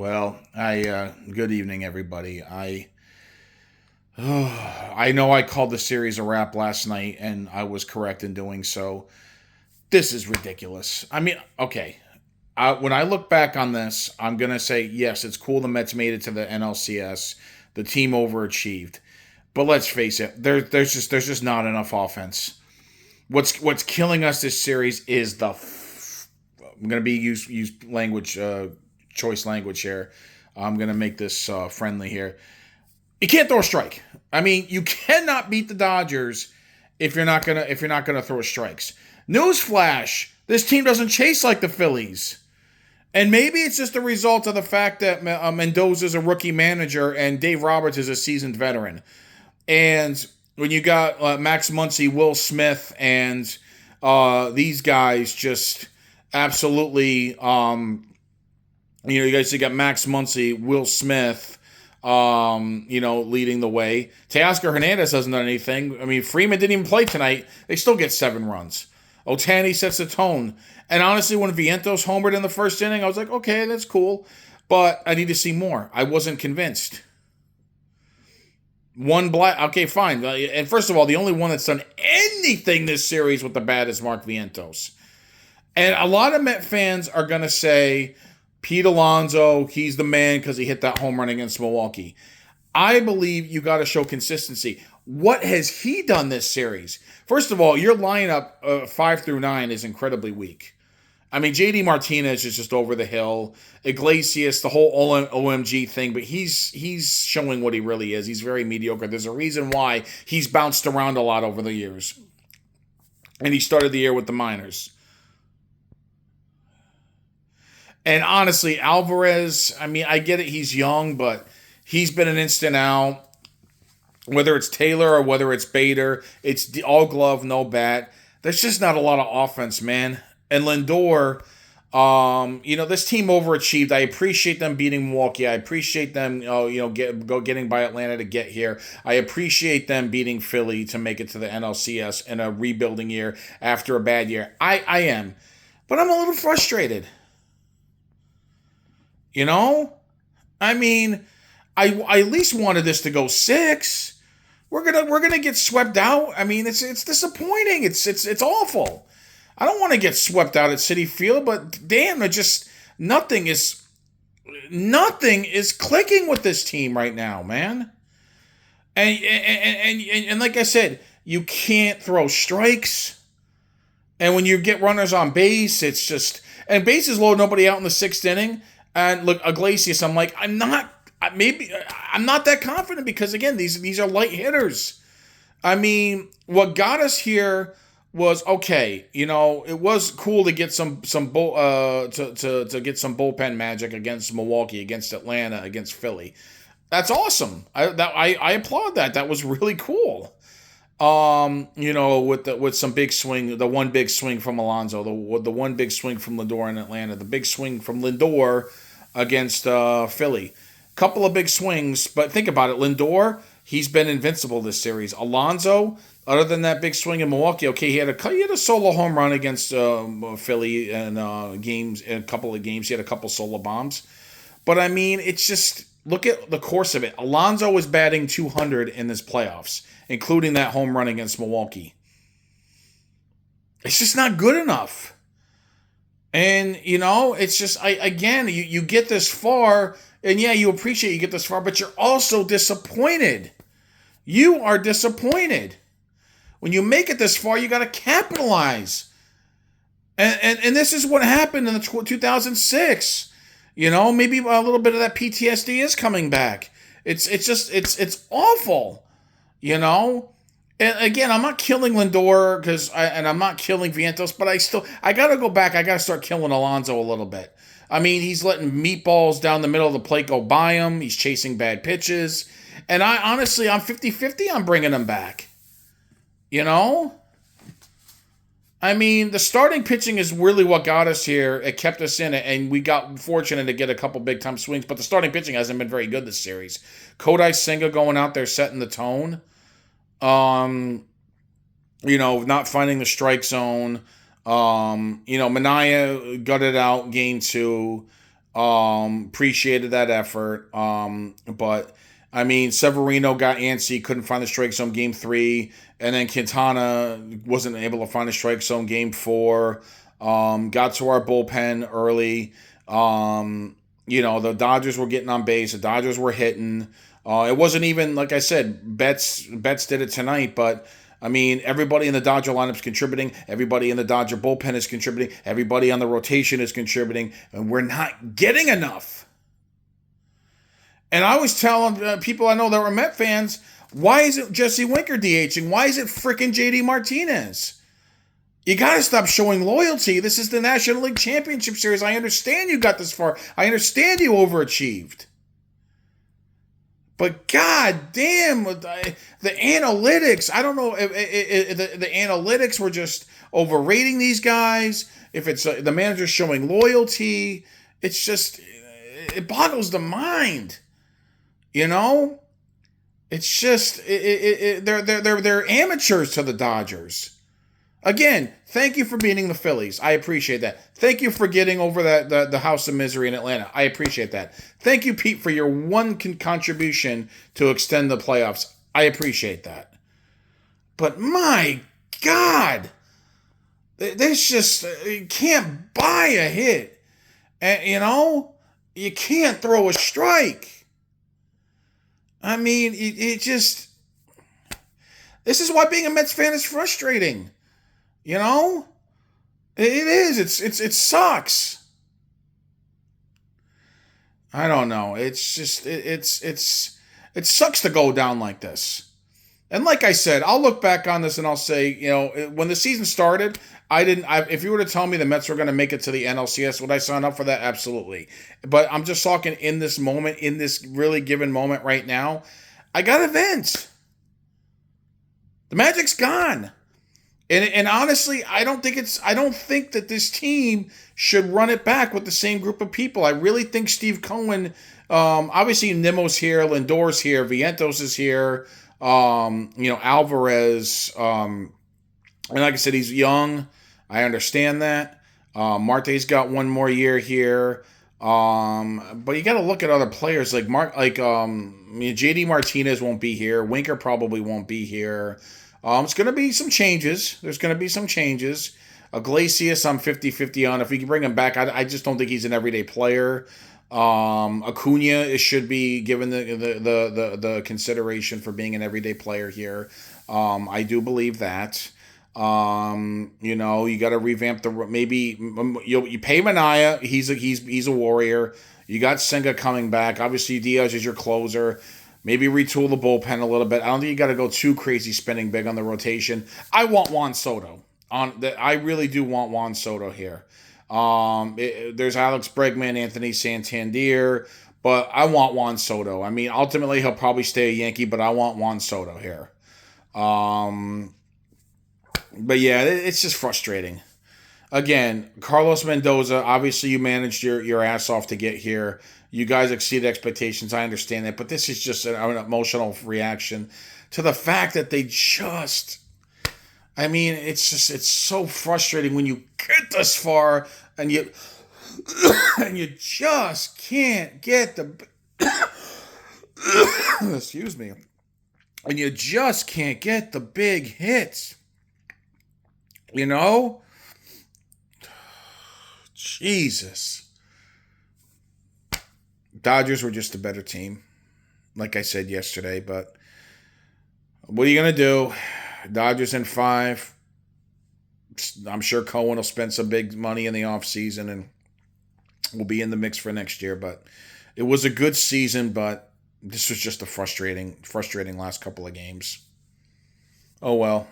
Well, I good evening, everybody. I know I called the series a wrap last night, and I was correct in doing so. This is ridiculous. I mean, okay. When I look back on this, I'm gonna say yes, it's cool the Mets made it to the NLCS. The team overachieved, but let's face it, there's just not enough offense. What's killing us this series is I'm gonna be use language choice language here. I'm gonna make this friendly here. You can't throw a strike. I mean, you cannot beat the Dodgers if you're not gonna throw strikes. Newsflash: this team doesn't chase like the Phillies. And maybe it's just a result of the fact that Mendoza is a rookie manager and Dave Roberts is a seasoned veteran. And when you got Max Muncy, Will Smith, and these guys just absolutely, you got Max Muncy, Will Smith, leading the way. Teoscar Hernandez hasn't done anything. I mean, Freeman didn't even play tonight. They still get 7 runs. Otani sets the tone. And honestly, when Vientos homered in the first inning, I was like, okay, that's cool. But I need to see more. I wasn't convinced. Okay, fine. And first of all, the only one that's done anything this series with the bat is Mark Vientos. And a lot of Met fans are going to say, Pete Alonso, he's the man because he hit that home run against Milwaukee. I believe you got to show consistency. What has he done this series? First of all, your lineup 5 through 9 is incredibly weak. I mean, JD Martinez is just over the hill. Iglesias, the whole OMG thing, but he's showing what he really is. He's very mediocre. There's a reason why he's bounced around a lot over the years. And he started the year with the minors. And honestly, Alvarez, I mean, I get it, he's young, but he's been an instant out. Whether it's Taylor or whether it's Bader, it's all glove, no bat. There's just not a lot of offense, man. And Lindor, this team overachieved. I appreciate them beating Milwaukee. I appreciate them, getting by Atlanta to get here. I appreciate them beating Philly to make it to the NLCS in a rebuilding year after a bad year. I am. But I'm a little frustrated. You know? I mean, I at least wanted this to go 6. We're gonna get swept out. I mean, it's disappointing. It's awful. I don't want to get swept out at Citi Field, but damn, nothing is clicking with this team right now, man. And like I said, you can't throw strikes. And when you get runners on base, it's just and bases low, nobody out in the 6th inning. And look, Iglesias, I'm not that confident because again, these are light hitters. I mean, what got us here was okay. It was cool to get some to get some bullpen magic against Milwaukee, against Atlanta, against Philly. That's awesome. I applaud that. That was really cool. With some big swing, the one big swing from Alonso, the one big swing from Lindor in Atlanta, the big swing from Lindor against Philly. Couple of big swings, but think about it. Lindor, he's been invincible this series. Alonso, other than that big swing in Milwaukee, okay, he had a solo home run against Philly in a couple of games. He had a couple solo bombs. But I mean, it's just, look at the course of it. Alonso was batting 200 in this playoffs, including that home run against Milwaukee. It's just not good enough. And, it's just, you get this far, and yeah, you appreciate you get this far, but you're also disappointed. You are disappointed. When you make it this far, you got to capitalize. And this is what happened in the 2006. Maybe a little bit of that PTSD is coming back. It's awful. And again, I'm not killing Lindor and I'm not killing Vientos, but I got to go back. I got to start killing Alonso a little bit. I mean, he's letting meatballs down the middle of the plate go by him. He's chasing bad pitches. And I'm 50-50 on bringing him back. I mean, the starting pitching is really what got us here. It kept us in it, and we got fortunate to get a couple big-time swings, but the starting pitching hasn't been very good this series. Kodai Senga going out there setting the tone. Not finding the strike zone. Minaya gutted out game 2. Appreciated that effort. But I mean, Severino got antsy, couldn't find the strike zone game 3, and then Quintana wasn't able to find the strike zone game 4. Got to our bullpen early. The Dodgers were getting on base. The Dodgers were hitting. It wasn't even, like I said, Betts did it tonight, but I mean, everybody in the Dodger lineup is contributing. Everybody in the Dodger bullpen is contributing. Everybody on the rotation is contributing, and we're not getting enough. And I always tell people I know that were Met fans, why is it Jesse Winker DHing? Why is it freaking JD Martinez? You got to stop showing loyalty. This is the National League Championship Series. I understand you got this far. I understand you overachieved. But god damn, the analytics, I don't know if the analytics were just overrating these guys. If it's the manager showing loyalty, it's just, it boggles the mind. It's just they're amateurs to the Dodgers. Again, thank you for beating the Phillies. I appreciate that. Thank you for getting over the house of misery in Atlanta. I appreciate that. Thank you, Pete, for your one contribution to extend the playoffs. I appreciate that. But my God, there's just, you can't buy a hit. And, you can't throw a strike. I mean, it just, this is why being a Mets fan is frustrating. It is. It sucks. I don't know. It's just it sucks to go down like this. And like I said, I'll look back on this and I'll say, when the season started, if you were to tell me the Mets were going to make it to the NLCS, would I sign up for that? Absolutely. But I'm just talking in this moment, in this really given moment right now, I got to vent. The magic's gone. And honestly, I don't think that this team should run it back with the same group of people. I really think Steve Cohen, obviously Nimmo's here, Lindor's here, Vientos is here, Alvarez, and like I said, he's young. I understand that. Marte's got one more year here. But you got to look at other players like JD Martinez won't be here. Winker probably won't be here. It's going to be some changes. There's going to be some changes. Iglesias, I'm 50-50 on. If we can bring him back, I just don't think he's an everyday player. Acuna should be given the consideration for being an everyday player here. I do believe that. You got to revamp maybe you pay Manaea. He's a warrior. You got Senga coming back. Obviously, Diaz is your closer. Maybe retool the bullpen a little bit. I don't think you got to go too crazy spending big on the rotation. I want Juan Soto. I really do want Juan Soto here. There's Alex Bregman, Anthony Santander, but I want Juan Soto. I mean, ultimately he'll probably stay a Yankee, but I want Juan Soto here. But yeah, it's just frustrating. Again, Carlos Mendoza, obviously you managed your ass off to get here. You guys exceeded expectations. I understand that. But this is just an emotional reaction to the fact that they just... I mean, it's so frustrating when you get this far and you just can't get the... Excuse me. And you just can't get the big hits. Jesus. Dodgers were just a better team, like I said yesterday, but what are you going to do? Dodgers in 5. I'm sure Cohen will spend some big money in the offseason and will be in the mix for next year, but it was a good season, but this was just a frustrating last couple of games. Oh well.